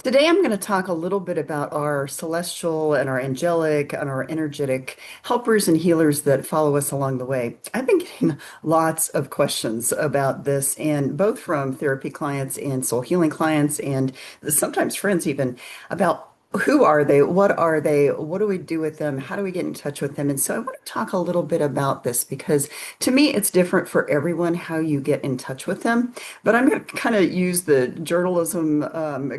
Today, I'm going to talk a little bit about our celestial and our angelic and our energetic helpers and healers that follow us along the way. I've been getting lots of questions about this, and both from therapy clients and soul healing clients, and sometimes friends even, about who are they? What are they? What do we do with them? How do we get in touch with them? And so I want to talk a little bit about this because to me, it's different for everyone how you get in touch with them. But I'm going to kind of use the journalism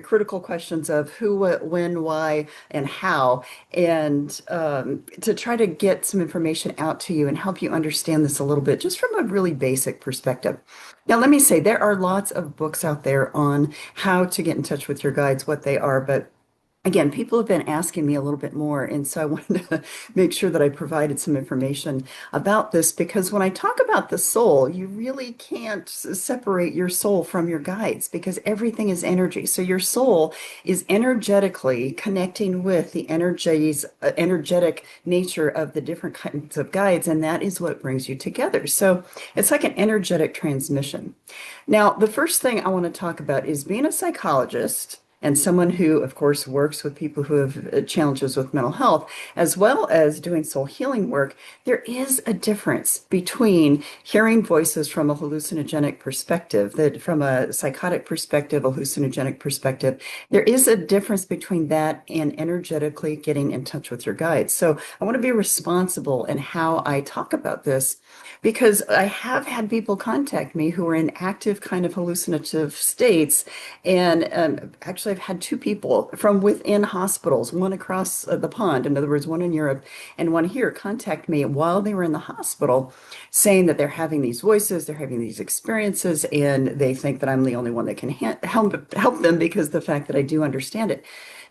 critical questions of who, what, when, why, and how, and to try to get some information out to you and help you understand this a little bit, just from a really basic perspective. Now, let me say there are lots of books out there on how to get in touch with your guides, what they are, but again, people have been asking me a little bit more, and so I wanted to make sure that I provided some information about this because when I talk about the soul, you really can't separate your soul from your guides because everything is energy. So your soul is energetically connecting with the energetic nature of the different kinds of guides, and that is what brings you together. So it's like an energetic transmission. Now, the first thing I want to talk about is being a psychologist and someone who, of course, works with people who have challenges with mental health, as well as doing soul healing work. There is a difference between hearing voices from a hallucinogenic perspective, that from a psychotic perspective, a hallucinogenic perspective, there is a difference between that and energetically getting in touch with your guides. So I want to be responsible in how I talk about this because I have had people contact me who are in active kind of hallucinative states. And actually, I've had two people from within hospitals, one across the pond, in other words, one in Europe and one here, contact me while they were in the hospital saying that they're having these voices, they're having these experiences, and they think that I'm the only one that can help them because the fact that I do understand it.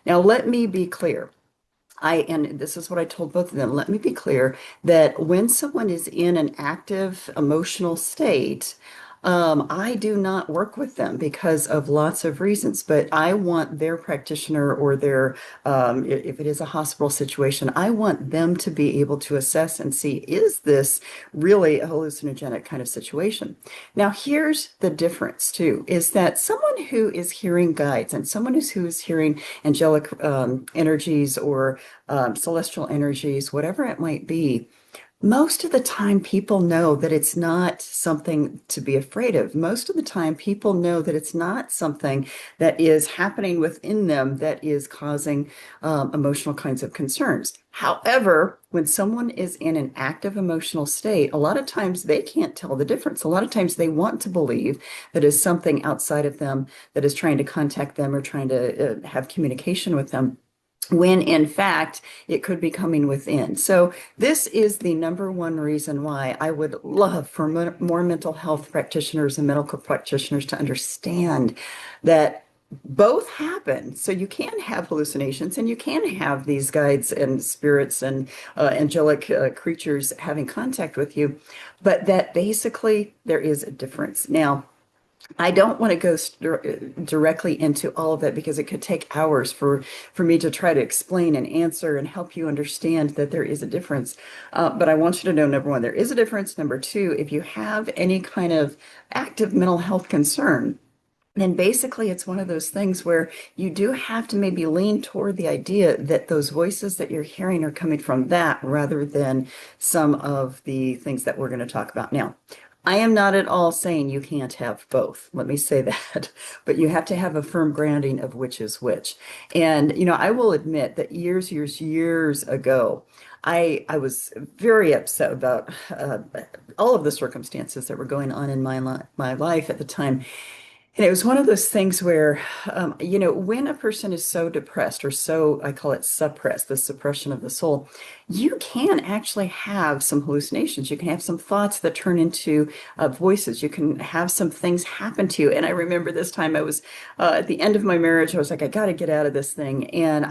Now, let me be clear. And this is what I told both of them. Let me be clear that when someone is in an active emotional state, I do not work with them because of lots of reasons, but I want their practitioner or if it is a hospital situation, I want them to be able to assess and see, is this really a hallucinogenic kind of situation? Now, here's the difference too, is that someone who is hearing guides and someone who is hearing angelic energies or celestial energies, whatever it might be, most of the time, people know that it's not something to be afraid of. Most of the time, people know that it's not something that is happening within them that is causing emotional kinds of concerns. However, when someone is in an active emotional state, a lot of times they can't tell the difference. A lot of times they want to believe that is something outside of them that is trying to contact them or trying to have communication with them, when in fact it could be coming within. So this is the number one reason why I would love for more mental health practitioners and medical practitioners to understand that both happen. So you can have hallucinations and you can have these guides and spirits and angelic creatures having contact with you, but that basically there is a difference. Now, I don't want to go directly into all of that because it could take hours for me to try to explain and answer and help you understand that there is a difference. But I want you to know, number one, there is a difference. Number two, if you have any kind of active mental health concern, then basically it's one of those things where you do have to maybe lean toward the idea that those voices that you're hearing are coming from that rather than some of the things that we're going to talk about now. I am not at all saying you can't have both. Let me say that. But you have to have a firm grounding of which is which. And, I will admit that years ago, I was very upset about all of the circumstances that were going on in my life at the time. And it was one of those things where, when a person is so depressed or so, I call it suppressed, the suppression of the soul, you can actually have some hallucinations. You can have some thoughts that turn into voices. You can have some things happen to you. And I remember this time I was at the end of my marriage. I was like, I got to get out of this thing. And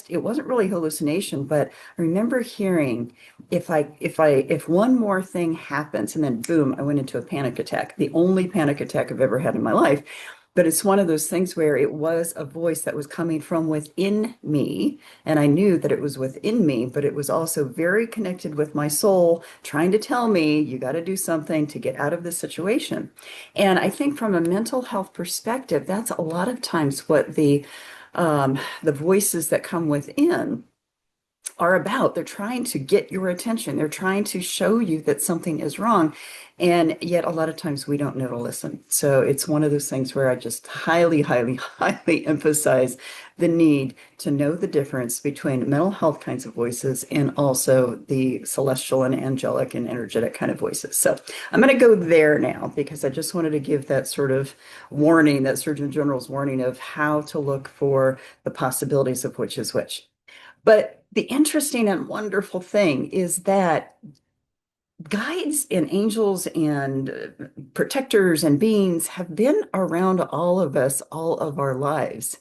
it wasn't really hallucination, but I remember hearing if one more thing happens, and then boom, I went into a panic attack, the only panic attack I've ever had in my life. But it's one of those things where it was a voice that was coming from within me. And I knew that it was within me, but it was also very connected with my soul, trying to tell me, you got to do something to get out of this situation. And I think from a mental health perspective, that's a lot of times what the the voices that come within are about. They're trying to get your attention. They're trying to show you that something is wrong. And yet, a lot of times we don't know to listen. So it's one of those things where I just highly, highly, highly emphasize the need to know the difference between mental health kinds of voices and also the celestial and angelic and energetic kind of voices. So I'm going to go there now because I just wanted to give that sort of warning, that Surgeon General's warning of how to look for the possibilities of which is which. But the interesting and wonderful thing is that guides and angels and protectors and beings have been around all of us all of our lives.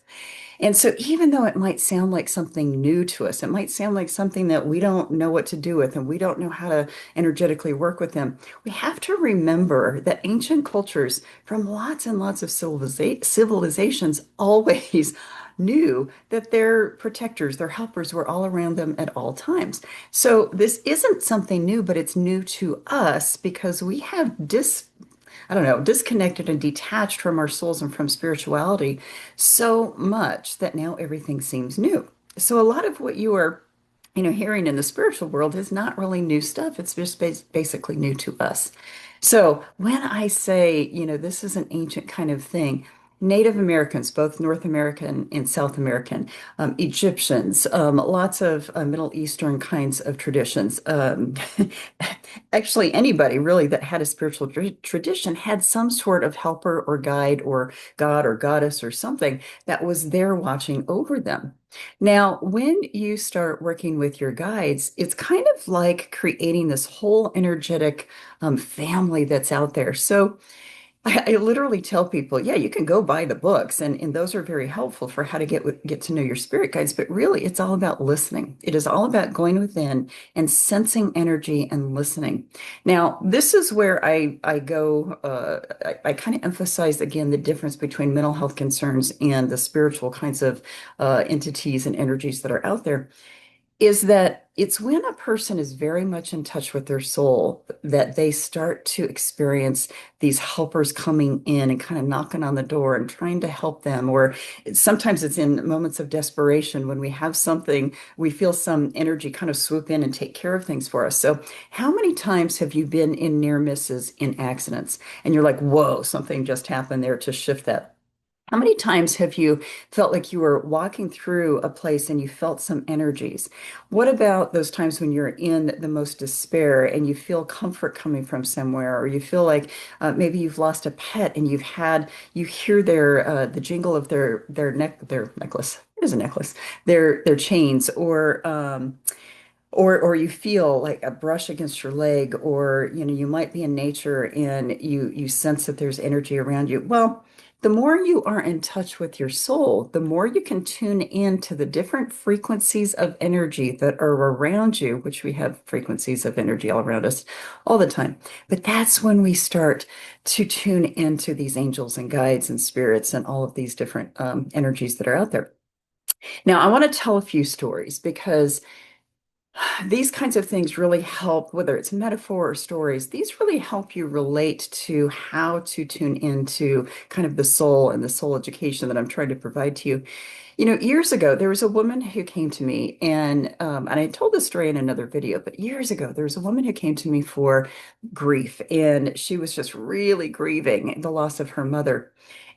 And so, even though it might sound like something new to us, it might sound like something that we don't know what to do with and we don't know how to energetically work with them, we have to remember that ancient cultures from lots and lots of civilizations always knew that their protectors, their helpers were all around them at all times. So, this isn't something new, but it's new to us because we have I don't know, disconnected and detached from our souls and from spirituality so much that now everything seems new. So a lot of what you are, hearing in the spiritual world is not really new stuff. It's just basically new to us. So when I say, this is an ancient kind of thing, Native Americans, both North American and South American, Egyptians, lots of Middle Eastern kinds of traditions. Actually, anybody really that had a spiritual tradition had some sort of helper or guide or god or goddess or something that was there watching over them. Now, when you start working with your guides, it's kind of like creating this whole energetic family that's out there. So, I literally tell people, yeah, you can go buy the books, and those are very helpful for how to get to know your spirit guides. But really, it's all about listening. It is all about going within and sensing energy and listening. Now, this is where I go. I kind of emphasize again the difference between mental health concerns and the spiritual kinds of entities and energies that are out there is that it's when a person is very much in touch with their soul that they start to experience these helpers coming in and kind of knocking on the door and trying to help them. Or sometimes it's in moments of desperation when we have something, we feel some energy kind of swoop in and take care of things for us. So, how many times have you been in near misses in accidents and you're like, whoa, something just happened there to shift that? How many times have you felt like you were walking through a place and you felt some energies? What about those times when you're in the most despair and you feel comfort coming from somewhere, or you feel like maybe you've lost a pet and you hear the jingle of their necklace. It is a necklace, their chains, or you feel like a brush against your leg, or you might be in nature and you sense that there's energy around you. Well, the more you are in touch with your soul, the more you can tune in to the different frequencies of energy that are around you, which we have frequencies of energy all around us all the time. But that's when we start to tune into these angels and guides and spirits and all of these different energies that are out there. Now, I want to tell a few stories because these kinds of things really help, whether it's metaphor or stories, these really help you relate to how to tune into kind of the soul and the soul education that I'm trying to provide to you. Years ago, there was a woman who came to me, and I told this story in another video, but years ago, there was a woman who came to me for grief, and she was just really grieving the loss of her mother.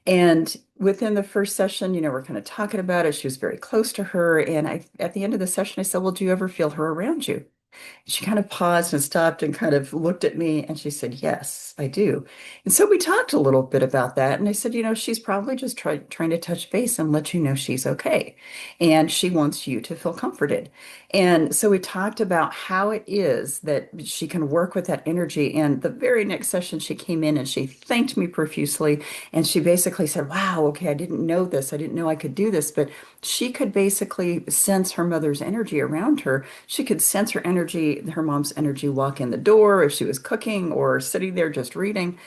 And within the first session, we're kind of talking about it. She was very close to her. And at the end of the session, I said, well, do you ever feel her around you? She kind of paused and stopped and kind of looked at me and she said, yes, I do. And so we talked a little bit about that. And I said, she's probably just trying to touch base and let you know she's okay. And she wants you to feel comforted. And so we talked about how it is that she can work with that energy. And the very next session, she came in and she thanked me profusely. And she basically said, wow, okay, I didn't know this. I didn't know I could do this. But she could basically sense her mother's energy around her. She could sense her energy, her mom's energy walk in the door if she was cooking or sitting there just reading.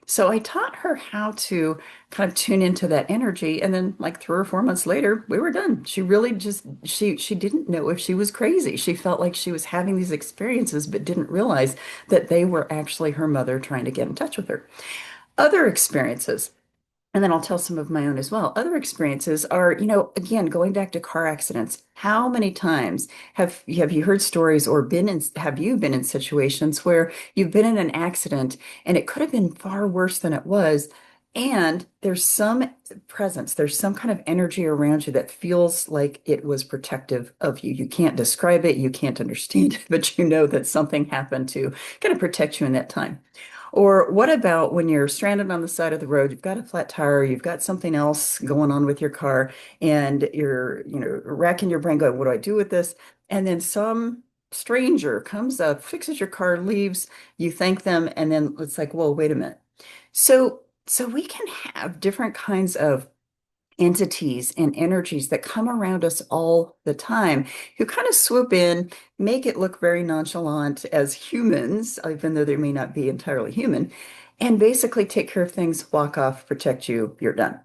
So I taught her how to kind of tune into that energy. And then like 3 or 4 months later, we were done. She really just she didn't know if she was crazy. She felt like she was having these experiences, but didn't realize that they were actually her mother trying to get in touch with her. Other experiences. And then I'll tell some of my own as well. Other experiences are, again, going back to car accidents. How many times have you heard stories or have you been in situations where you've been in an accident and it could have been far worse than it was? And there's some presence, there's some kind of energy around you that feels like it was protective of you. You can't describe it, you can't understand it, but you know that something happened to kind of protect you in that time. Or what about when you're stranded on the side of the road, you've got a flat tire, you've got something else going on with your car, and you're, racking your brain going, what do I do with this? And then some stranger comes up, fixes your car, leaves, you thank them, and then it's like, whoa, wait a minute. So we can have different kinds of entities and energies that come around us all the time who kind of swoop in, make it look very nonchalant as humans, even though they may not be entirely human, and basically take care of things, walk off, protect you, you're done.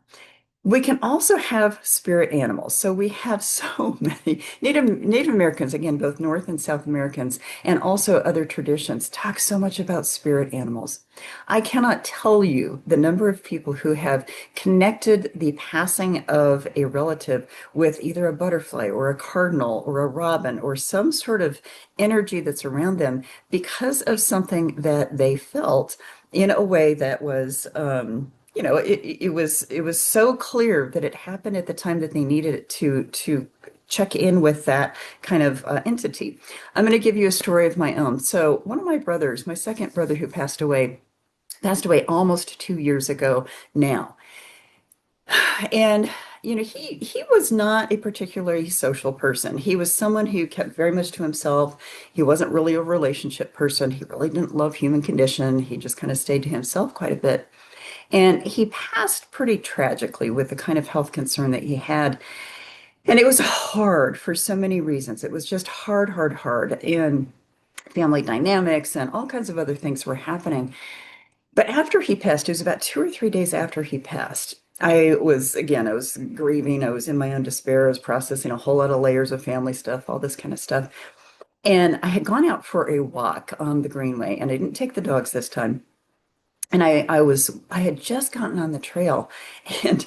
We can also have spirit animals. So we have so many Native Americans, again, both North and South Americans, and also other traditions talk so much about spirit animals. I cannot tell you the number of people who have connected the passing of a relative with either a butterfly or a cardinal or a robin or some sort of energy that's around them because of something that they felt in a way that was it was so clear that it happened at the time that they needed it to check in with that kind of entity. I'm going to give you a story of my own. So one of my brothers, my second brother who passed away almost 2 years ago now. And he was not a particularly social person. He was someone who kept very much to himself. He wasn't really a relationship person. He really didn't love human condition. He just kind of stayed to himself quite a bit. And he passed pretty tragically with the kind of health concern that he had. And it was hard for so many reasons. It was just hard, hard, hard. And family dynamics and all kinds of other things were happening. But after he passed, it was about 2 or 3 days after he passed. I was grieving. I was in my own despair. I was processing a whole lot of layers of family stuff, all this kind of stuff. And I had gone out for a walk on the Greenway, and I didn't take the dogs this time. And I had just gotten on the trail, and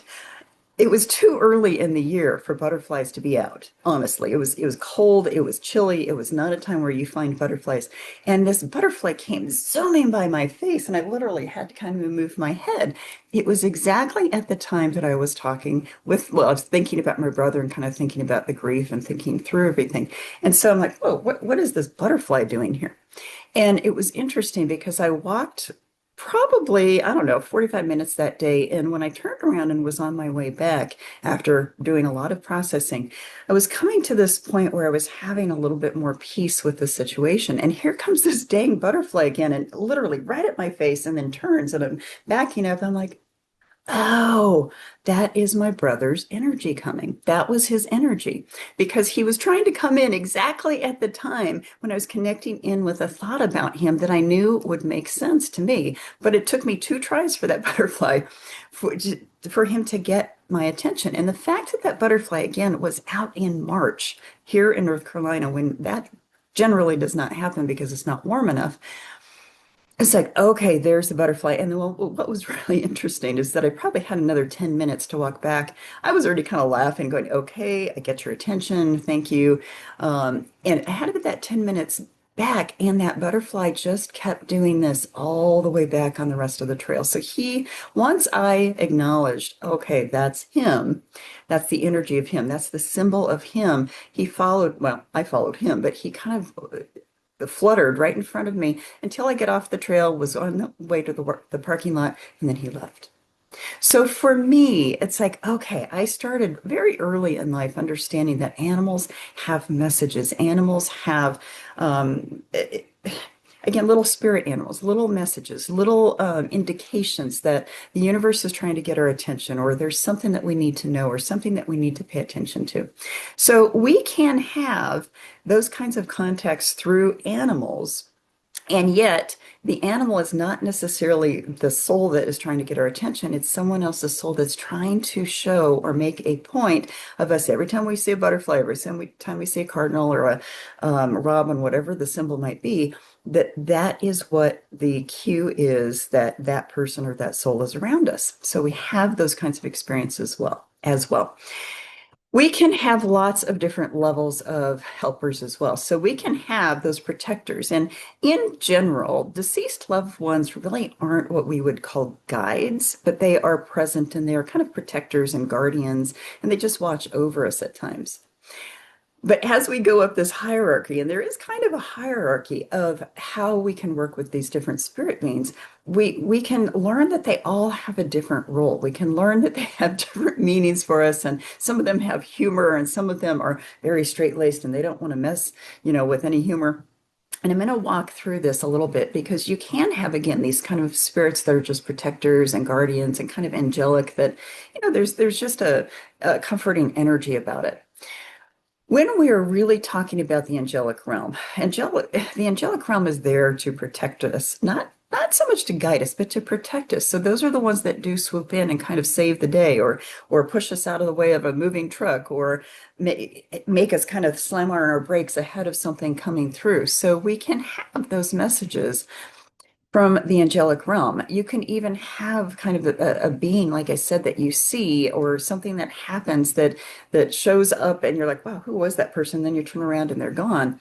it was too early in the year for butterflies to be out. Honestly, it was cold, it was chilly, it was not a time where you find butterflies. And this butterfly came zooming by my face, and I literally had to kind of move my head. It was exactly at the time that I was I was thinking about my brother and kind of thinking about the grief and thinking through everything. And so I'm like, whoa, what is this butterfly doing here? And it was interesting because I walked probably, I don't know, 45 minutes that day. And when I turned around and was on my way back after doing a lot of processing, I was coming to this point where I was having a little bit more peace with the situation. And here comes this dang butterfly again and literally right at my face and then turns and I'm backing up. I'm like, oh, that is my brother's energy coming. That was his energy because he was trying to come in exactly at the time when I was connecting in with a thought about him that I knew would make sense to me. But it took me two tries for that butterfly for him to get my attention. And the fact that that butterfly, again, was out in March here in North Carolina when that generally does not happen because it's not warm enough. It's like, okay, there's the butterfly. And then what was really interesting is that I probably had another 10 minutes to walk back. I was already kind of laughing, going, okay, I get your attention. Thank you. And I had about that 10 minutes back, and that butterfly just kept doing this all the way back on the rest of the trail. So once I acknowledged, okay, that's him, that's the energy of him, that's the symbol of him, I followed him, but he kind of fluttered right in front of me until I get off the trail, was on the way to the parking lot, and then he left. So for me, it's like, okay, I started very early in life understanding that animals have messages. Animals have, again, little spirit animals, little messages, little indications that the universe is trying to get our attention, or there's something that we need to know, or something that we need to pay attention to. So we can have those kinds of contacts through animals. And yet, the animal is not necessarily the soul that is trying to get our attention. It's someone else's soul that's trying to show or make a point of us every time we see a butterfly, every time we see a cardinal or a robin, whatever the symbol might be, that is what the cue is, that that person or that soul is around us. So we have those kinds of experiences as well. We can have lots of different levels of helpers as well. So we can have those protectors. And in general, deceased loved ones really aren't what we would call guides, but they are present and they are kind of protectors and guardians, and they just watch over us at times. But as we go up this hierarchy, and there is kind of a hierarchy of how we can work with these different spirit beings, we can learn that they all have a different role. We can learn that they have different meanings for us, and some of them have humor, and some of them are very straight-laced, and they don't want to mess, with any humor. And I'm going to walk through this a little bit because you can have, again, these kind of spirits that are just protectors and guardians and kind of angelic that, there's just a comforting energy about it. When we are really talking about the angelic realm, the angelic realm is there to protect us, not so much to guide us, but to protect us. So those are the ones that do swoop in and kind of save the day, or push us out of the way of a moving truck, or make us kind of slam on our brakes ahead of something coming through. So we can have those messages from the angelic realm. You can even have kind of a being, like I said, that you see, or something that happens that shows up and you're like, wow, who was that person? Then you turn around and they're gone.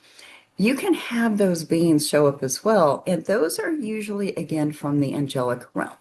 You can have those beings show up as well. And those are usually, again, from the angelic realm.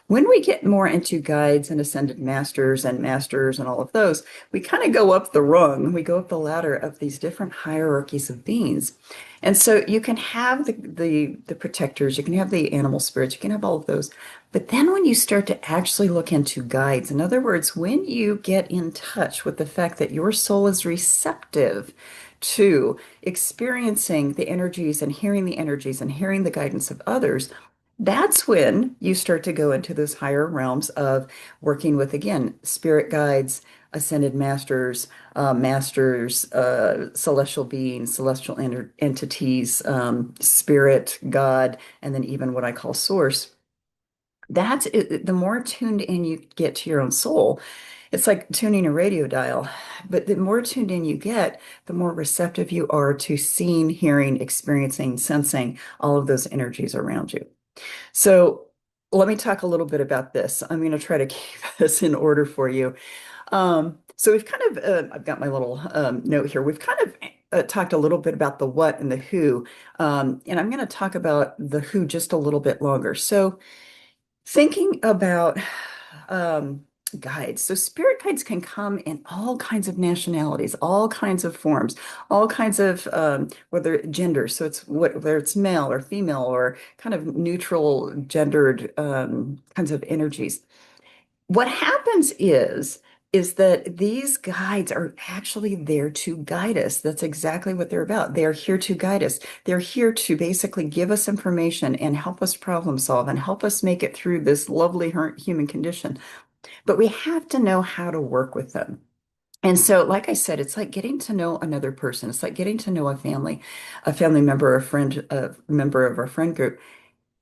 When we get more into guides and ascended masters and all of those, we kind of go up the rung. We go up the ladder of these different hierarchies of beings. And so you can have the protectors, you can have the animal spirits, you can have all of those. But then when you start to actually look into guides, in other words, when you get in touch with the fact that your soul is receptive to experiencing the energies and hearing the energies and hearing the guidance of others, that's when you start to go into those higher realms of working with, again, spirit guides, ascended masters, celestial beings, celestial entities, spirit, God, and then even what I call source. That's it. The more tuned in you get to your own soul, it's like tuning a radio dial. But the more tuned in you get, the more receptive you are to seeing, hearing, experiencing, sensing all of those energies around you. So let me talk a little bit about this. I'm going to try to keep this in order for you. So we've kind of, I've got my little note here. We've kind of talked a little bit about the what and the who, and I'm going to talk about the who just a little bit longer. So thinking about um, guides. So spirit guides can come in all kinds of nationalities, all kinds of forms, all kinds of whether gender. So whether it's male or female or kind of neutral gendered kinds of energies. What happens is that these guides are actually there to guide us. That's exactly what they're about. They are here to guide us. They're here to basically give us information and help us problem solve and help us make it through this lovely human condition. But we have to know how to work with them. And so, like I said, it's like getting to know another person. It's like getting to know a family member, a friend, a member of our friend group.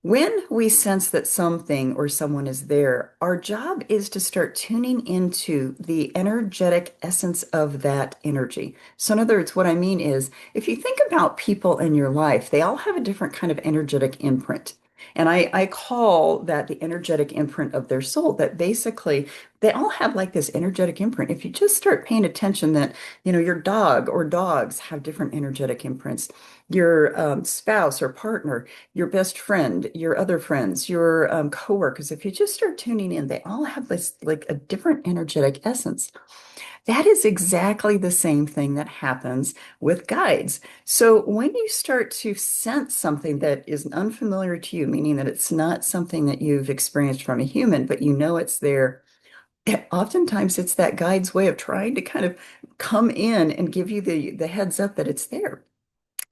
When we sense that something or someone is there, our job is to start tuning into the energetic essence of that energy. So, in other words, what I mean is, if you think about people in your life, they all have a different kind of energetic imprint. And I call that the energetic imprint of their soul, that basically they all have like this energetic imprint. If you just start paying attention that, your dog or dogs have different energetic imprints, your spouse or partner, your best friend, your other friends, your coworkers, if you just start tuning in, they all have this like a different energetic essence. That is exactly the same thing that happens with guides. So when you start to sense something that is unfamiliar to you, meaning that it's not something that you've experienced from a human, but you know it's there, oftentimes it's that guide's way of trying to kind of come in and give you the heads up that it's there.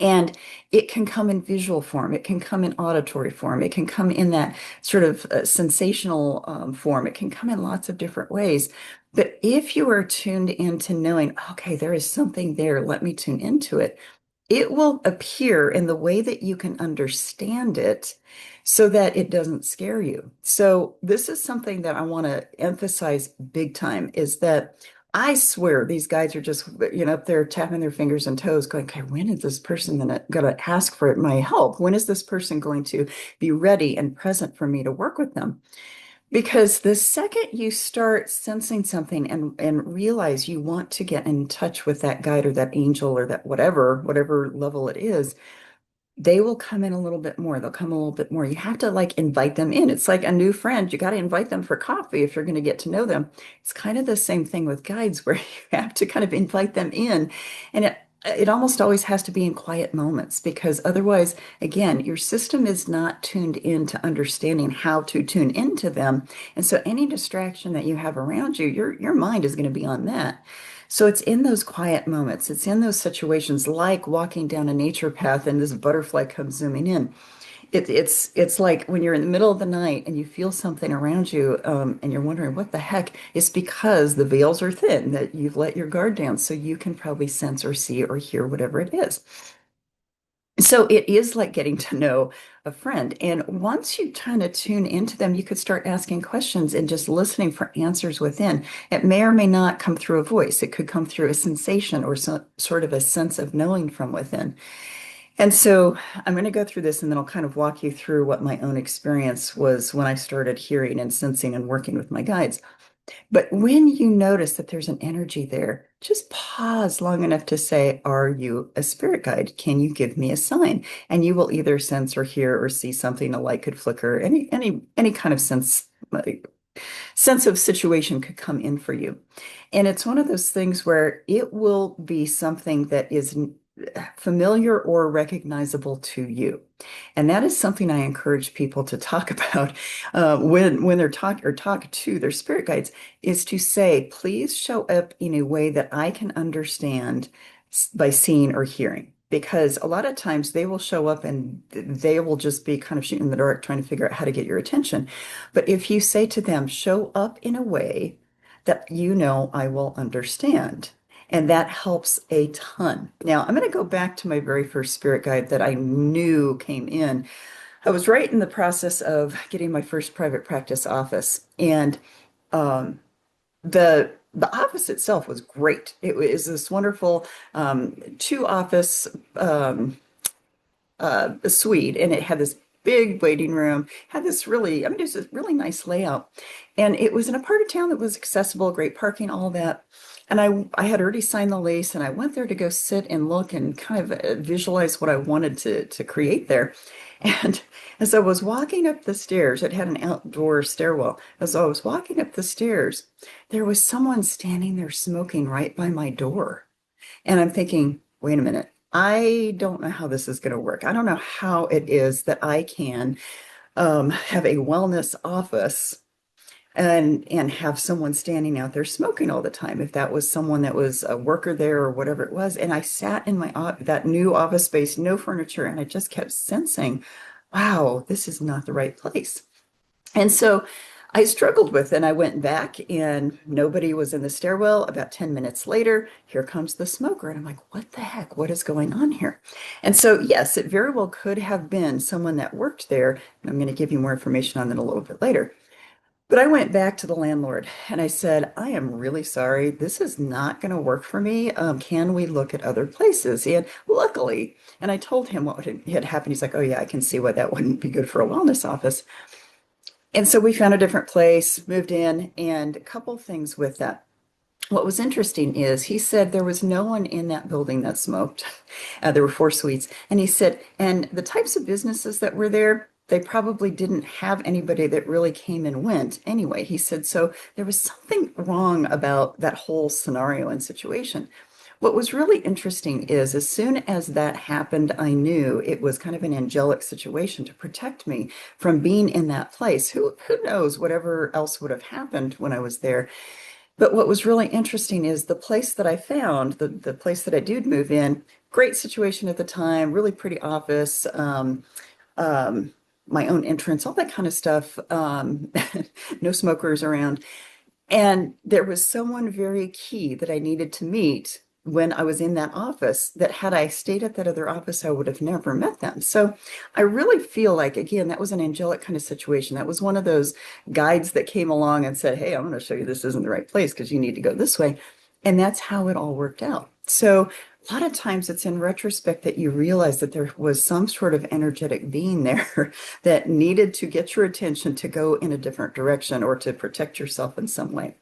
And it can come in visual form, it can come in auditory form, it can come in that sort of sensational form, it can come in lots of different ways. But if you are tuned into knowing, okay, there is something there, let me tune into it, it will appear in the way that you can understand it so that it doesn't scare you. So this is something that I want to emphasize big time is that I swear these guys are just, up there tapping their fingers and toes, going, okay, when is this person gonna ask for my help? When is this person going to be ready and present for me to work with them? Because the second you start sensing something and realize you want to get in touch with that guide or that angel or that whatever level it is, they will come in a little bit more. They'll come a little bit more. You have to like invite them in. It's like a new friend. You got to invite them for coffee if you're going to get to know them. It's kind of the same thing with guides where you have to kind of invite them in. And it almost always has to be in quiet moments because otherwise, again, your system is not tuned in to understanding how to tune into them. And so any distraction that you have around you, your mind is going to be on that. So it's in those quiet moments, it's in those situations like walking down a nature path and this butterfly comes zooming in. It's like when you're in the middle of the night and you feel something around you, and you're wondering what the heck. It's because the veils are thin, that you've let your guard down, so you can probably sense or see or hear whatever it is. So it is like getting to know a friend. And once you kind of tune into them, you could start asking questions and just listening for answers within. It may or may not come through a voice. It could come through a sensation or some sort of a sense of knowing from within. And so I'm going to go through this and then I'll kind of walk you through what my own experience was when I started hearing and sensing and working with my guides. But when you notice that there's an energy there, just pause long enough to say, are you a spirit guide? Can you give me a sign? And you will either sense or hear or see something, a light could flicker, any kind of sense of situation could come in for you. And it's one of those things where it will be something that is familiar or recognizable to you. And that is something I encourage people to talk about when they're talk to their spirit guides, is to say, please show up in a way that I can understand by seeing or hearing. Because a lot of times they will show up and they will just be kind of shooting in the dark, trying to figure out how to get your attention. But if you say to them, show up in a way that you know I will understand. And that helps a ton. Now, I'm going to go back to my very first spirit guide that I knew came in. I was right in the process of getting my first private practice office, and um, the office itself was great. It was this wonderful two office suite, and it had this big waiting room, had this really, I mean, just a really nice layout. And it was in a part of town that was accessible, great parking, all that. And I had already signed the lease, and I went there to go sit and look and kind of visualize what I wanted to create there. And as I was walking up the stairs, it had an outdoor stairwell. As I was walking up the stairs, there was someone standing there smoking right by my door. And I'm thinking, wait a minute, I don't know how this is going to work. I don't know how it is that I can have a wellness office and have someone standing out there smoking all the time. If that was someone that was a worker there or whatever it was, and I sat in my that new office space, no furniture, and I just kept sensing, wow, this is not the right place. And so I struggled with it, and I went back and nobody was in the stairwell. About 10 minutes later, here comes the smoker. And I'm like, what the heck? What is going on here? And so, yes, it very well could have been someone that worked there. And I'm going to give you more information on that a little bit later. But I went back to the landlord and I said, I am really sorry. This is not going to work for me. Can we look at other places? And luckily, and I told him what had happened. He's like, oh, yeah, I can see why that wouldn't be good for a wellness office. And so we found a different place, moved in, and a couple things with that. What was interesting is he said there was no one in that building that smoked. There were four suites. And he said, and the types of businesses that were there, they probably didn't have anybody that really came and went anyway. He said, so there was something wrong about that whole scenario and situation. What was really interesting is as soon as that happened, I knew it was kind of an angelic situation to protect me from being in that place. Who knows whatever else would have happened when I was there. But what was really interesting is the place that I found, the place that I did move in, great situation at the time, really pretty office, my own entrance, all that kind of stuff. No smokers around. And there was someone very key that I needed to meet when I was in that office that had I stayed at that other office, I would have never met them. So I really feel like, again, that was an angelic kind of situation. That was one of those guides that came along and said, hey, I'm going to show you this isn't the right place because you need to go this way. And that's how it all worked out. So a lot of times it's in retrospect that you realize that there was some sort of energetic being there that needed to get your attention to go in a different direction or to protect yourself in some way.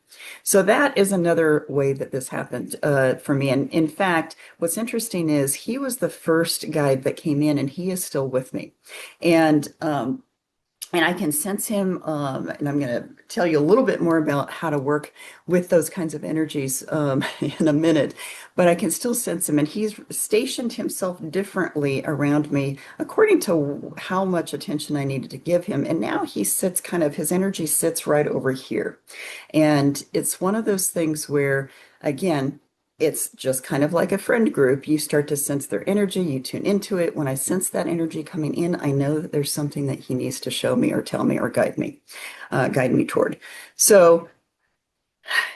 So that is another way that this happened for me. And in fact, what's interesting is he was the first guide that came in, and he is still with me. And I can sense him, and I'm going to tell you a little bit more about how to work with those kinds of energies in a minute. But I can still sense him, and he's stationed himself differently around me according to how much attention I needed to give him. And now he sits kind of, his energy sits right over here. And it's one of those things where, again, it's just kind of like a friend group. You start to sense their energy, you tune into it. When I sense that energy coming in, I know that there's something that he needs to show me or tell me or guide me toward. So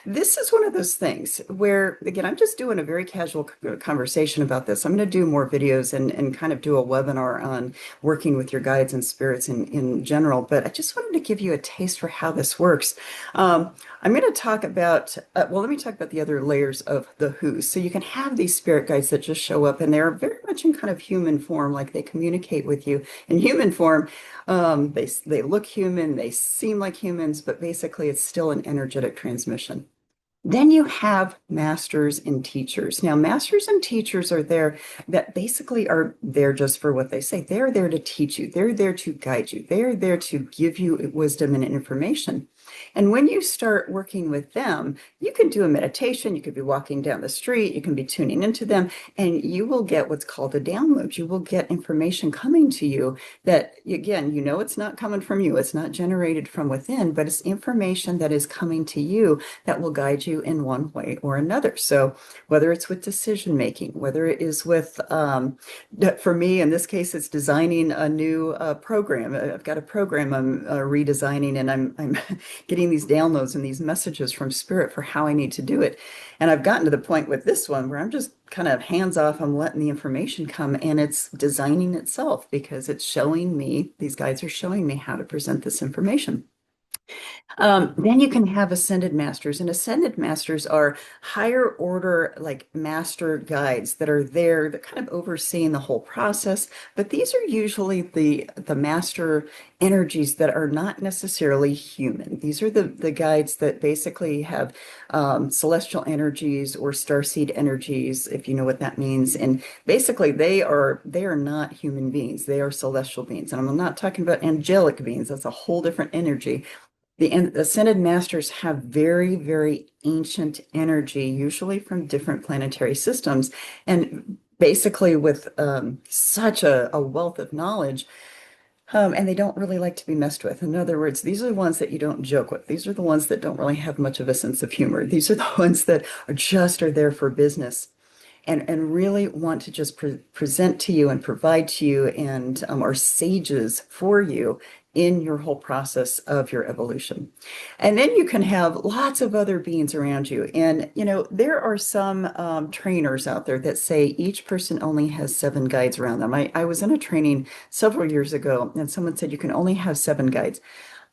this is one of those things where, again, I'm just doing a very casual conversation about this. I'm going to do more videos and kind of do a webinar on working with your guides and spirits in general, but I just wanted to give you a taste for how this works. I'm going to talk about, well, let me talk about the other layers of the who. So you can have these spirit guides that just show up and they're very much in kind of human form, like they communicate with you in human form. They look human, they seem like humans, but basically it's still an energetic transmission. Then you have masters and teachers. Now, masters and teachers are there that basically are there just for what they say. They're there to teach you. They're there to guide you. They're there to give you wisdom and information. And when you start working with them, you can do a meditation. You could be walking down the street. You can be tuning into them, and you will get what's called a download. You will get information coming to you that, again, you know it's not coming from you. It's not generated from within, but it's information that is coming to you that will guide you in one way or another. So whether it's with decision making, whether it is with, for me, in this case, it's designing a new program. I've got a program I'm redesigning, and I'm getting these downloads and these messages from spirit for how I need to do it. And I've gotten to the point with this one where I'm just kind of hands off. I'm letting the information come, and it's designing itself because it's showing me, these guides are showing me how to present this information. Then you can have ascended masters, and ascended masters are higher order, like master guides that are there, that kind of overseeing the whole process. But these are usually the master energies that are not necessarily human. These are the guides that basically have celestial energies or starseed energies, if you know what that means. And basically, they are not human beings. They are celestial beings, and I'm not talking about angelic beings. That's a whole different energy. The ascended masters have very, very ancient energy, usually from different planetary systems, and basically with such a wealth of knowledge, and they don't really like to be messed with. In other words, these are the ones that you don't joke with. These are the ones that don't really have much of a sense of humor. These are the ones that are there for business and really want to just present to you and provide to you and are sages for you in your whole process of your evolution. And then you can have lots of other beings around you. And, there are some trainers out there that say each person only has 7 guides around them. I was in a training several years ago, and someone said you can only have 7 guides.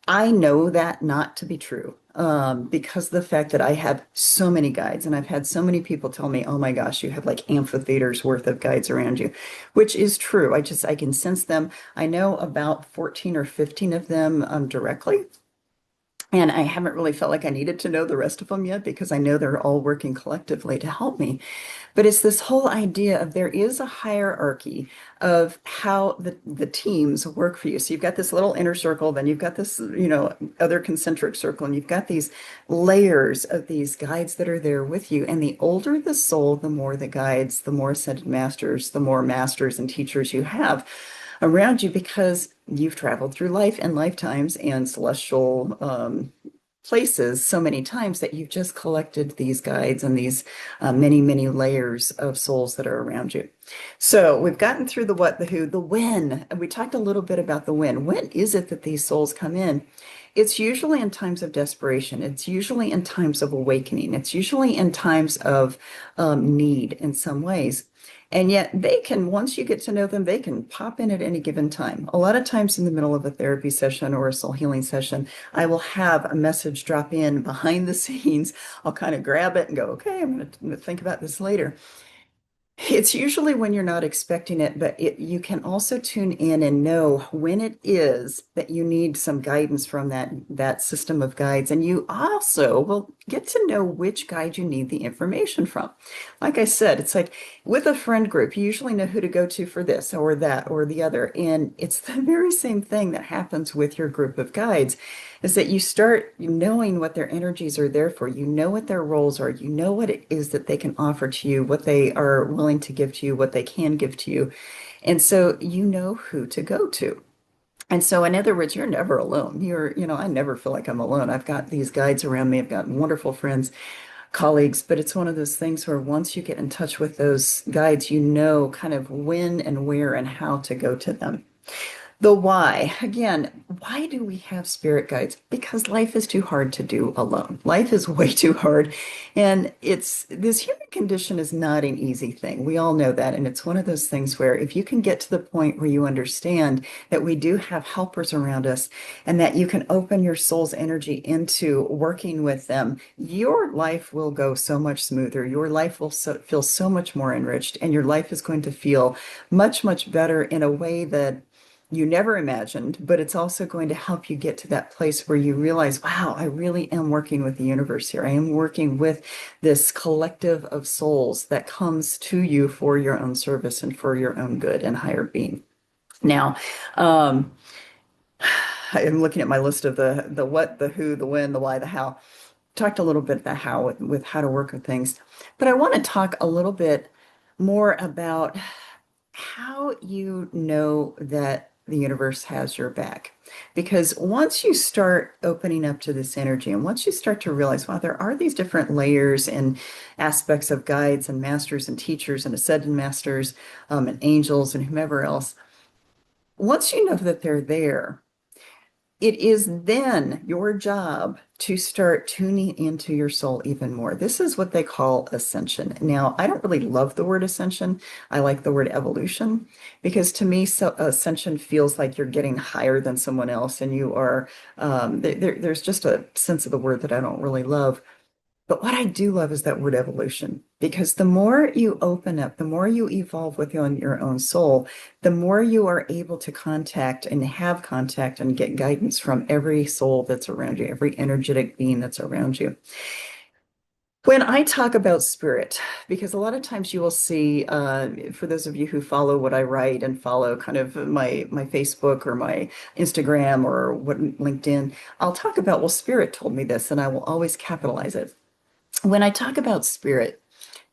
I know that not to be true because of the fact that I have so many guides, and I've had so many people tell me, oh my gosh, you have like amphitheaters worth of guides around you, which is true. I can sense them. I know about 14 or 15 of them directly. And I haven't really felt like I needed to know the rest of them yet because I know they're all working collectively to help me. But it's this whole idea of there is a hierarchy of how the teams work for you. So you've got this little inner circle, then you've got this, other concentric circle, and you've got these layers of these guides that are there with you. And the older the soul, the more the guides, the more ascended masters, the more masters and teachers you have around you because you've traveled through life and lifetimes and celestial places so many times that you've just collected these guides and these many, many layers of souls that are around you. So we've gotten through the what, the who, the when, and we talked a little bit about the when. When is it that these souls come in? It's usually in times of desperation. It's usually in times of awakening. It's usually in times of need in some ways. And yet they can, once you get to know them, they can pop in at any given time. A lot of times in the middle of a therapy session or a soul healing session, I will have a message drop in behind the scenes. I'll kind of grab it and go, okay, I'm going to think about this later. It's usually when you're not expecting it, but you can also tune in and know when it is that you need some guidance from that system of guides. And you also will get to know which guide you need the information from. Like I said, it's like with a friend group, you usually know who to go to for this or that or the other. And it's the very same thing that happens with your group of guides, is that you start knowing what their energies are there for. You know what their roles are. You know what it is that they can offer to you, what they are willing to give to you, what they can give to you. And so you know who to go to. And so, in other words, you're never alone. I never feel like I'm alone. I've got these guides around me. I've got wonderful friends, colleagues, but it's one of those things where once you get in touch with those guides, you know kind of when and where and how to go to them. The why. Again, why do we have spirit guides? Because life is too hard to do alone. Life is way too hard. And this human condition is not an easy thing. We all know that. And it's one of those things where if you can get to the point where you understand that we do have helpers around us and that you can open your soul's energy into working with them, your life will go so much smoother. Your life will feel so much more enriched, and your life is going to feel much, much better in a way that you never imagined, but it's also going to help you get to that place where you realize, wow, I really am working with the universe here. I am working with this collective of souls that comes to you for your own service and for your own good and higher being. Now, um, I'm looking at my list of the what, the who, the when, the why, the how. Talked a little bit about how with how to work with things, but I want to talk a little bit more about how you know that the universe has your back. Because once you start opening up to this energy, and once you start to realize, wow, there are these different layers and aspects of guides and masters and teachers and ascended masters, and angels and whomever else, once you know that they're there, it is then your job to start tuning into your soul even more. This is what they call ascension. Now, I don't really love the word ascension. I like the word evolution because to me, ascension feels like you're getting higher than someone else, and you are. There's just a sense of the word that I don't really love. But what I do love is that word evolution, because the more you open up, the more you evolve within your own soul, the more you are able to contact and have contact and get guidance from every soul that's around you, every energetic being that's around you. When I talk about spirit, because a lot of times you will see, for those of you who follow what I write and follow kind of my Facebook or my Instagram or what LinkedIn, I'll talk about, well, spirit told me this, and I will always capitalize it. When I talk about spirit,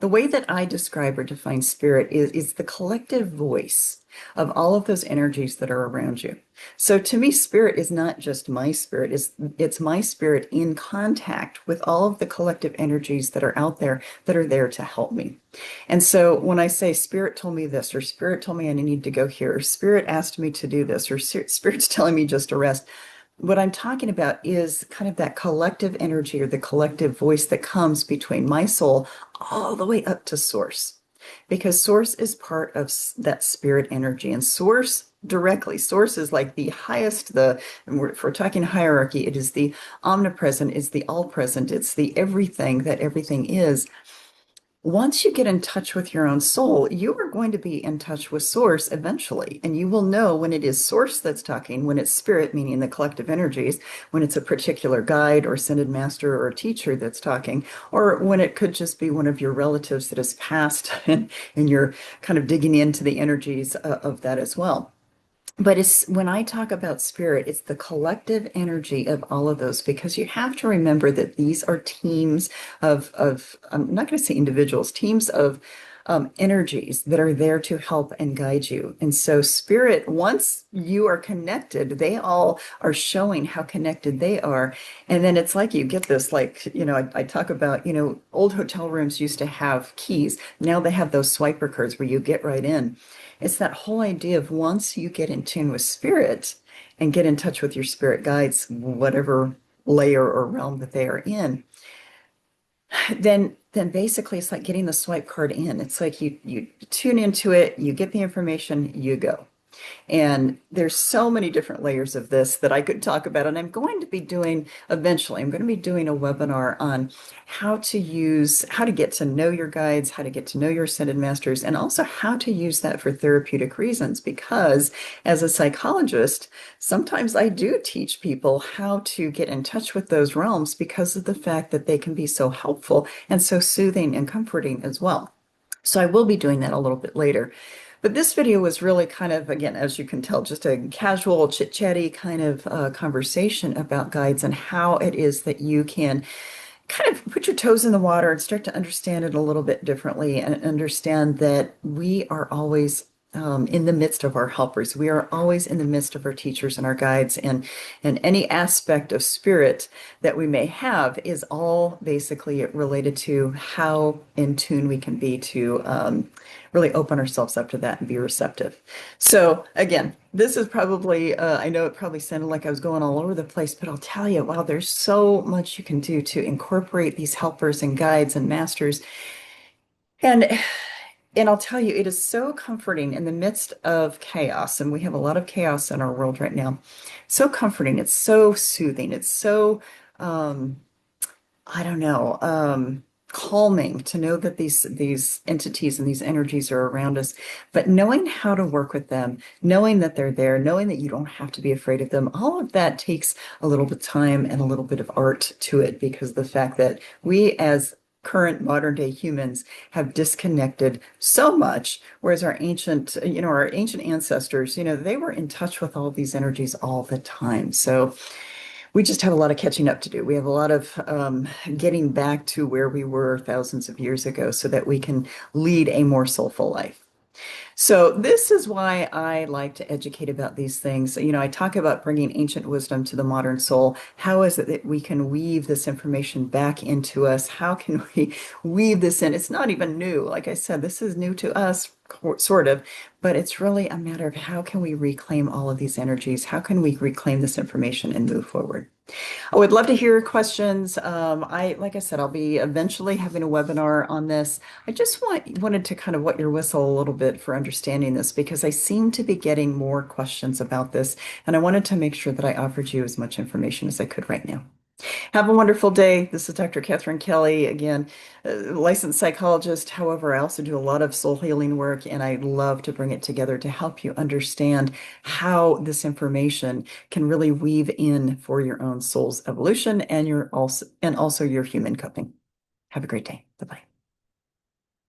the way that I describe or define spirit is the collective voice of all of those energies that are around you. So to me, spirit is not just my spirit, it's my spirit in contact with all of the collective energies that are out there that are there to help me. And so when I say spirit told me this, or spirit told me I need to go here, or spirit asked me to do this, or spirit's telling me just to rest, what I'm talking about is kind of that collective energy or the collective voice that comes between my soul all the way up to source. Because source is part of that spirit energy, and source is like the highest, if we're talking hierarchy, it is the omnipresent, it's the all present, it's the everything that everything is. Once you get in touch with your own soul, you are going to be in touch with source eventually. And you will know when it is source that's talking, when it's spirit, meaning the collective energies, when it's a particular guide or ascended master or teacher that's talking, or when it could just be one of your relatives that has passed and you're kind of digging into the energies of that as well. But it's when I talk about spirit, it's the collective energy of all of those, because you have to remember that these are teams of I'm not going to say individuals, teams of energies that are there to help and guide you. And so spirit, once you are connected, they all are showing how connected they are. And then it's like you get this, like, I talk about, old hotel rooms used to have keys. Now they have those swiper cards where you get right in. It's that whole idea of once you get in tune with spirit, and get in touch with your spirit guides, whatever layer or realm that they are in, then basically it's like getting the swipe card in. It's like you tune into it, you get the information, you go. And there's so many different layers of this that I could talk about. And I'm going to be doing eventually, I'm going to be doing a webinar on how to get to know your guides, how to get to know your ascended masters, and also how to use that for therapeutic reasons. Because as a psychologist, sometimes I do teach people how to get in touch with those realms because of the fact that they can be so helpful and so soothing and comforting as well. So I will be doing that a little bit later. But this video was really kind of, again, as you can tell, just a casual, chit-chatty kind of conversation about guides and how it is that you can kind of put your toes in the water and start to understand it a little bit differently and understand that we are always in the midst of our helpers. We are always in the midst of our teachers and our guides, and any aspect of spirit that we may have is all basically related to how in tune we can be to really open ourselves up to that and be receptive. So again, this is probably, I know it probably sounded like I was going all over the place, but I'll tell you, wow, there's so much you can do to incorporate these helpers and guides and masters. And and I'll tell you, it is so comforting in the midst of chaos, and we have a lot of chaos in our world right now. So comforting, it's so soothing, it's so um, I don't know, calming to know that these entities and these energies are around us, but knowing how to work with them, knowing that they're there, knowing that you don't have to be afraid of them, all of that takes a little bit of time and a little bit of art to it because of the fact that we as current modern day humans have disconnected so much, whereas our ancient ancestors, they were in touch with all these energies all the time. So we just have a lot of catching up to do. We have a lot of getting back to where we were thousands of years ago so that we can lead a more soulful life. So this is why I like to educate about these things. I talk about bringing ancient wisdom to the modern soul. How is it that we can weave this information back into us? How can we weave this in? It's not even new. Like I said, this is new to us, sort of, but it's really a matter of how can we reclaim all of these energies? How can we reclaim this information and move forward? I would love to hear your questions. Like I said, I'll be eventually having a webinar on this. I just wanted to kind of wet your whistle a little bit for understanding this because I seem to be getting more questions about this, and I wanted to make sure that I offered you as much information as I could right now. Have a wonderful day. This is Dr. Catherine Kelly, again, licensed psychologist. However, I also do a lot of soul healing work, and I love to bring it together to help you understand how this information can really weave in for your own soul's evolution and also your human coping. Have a great day. Bye-bye.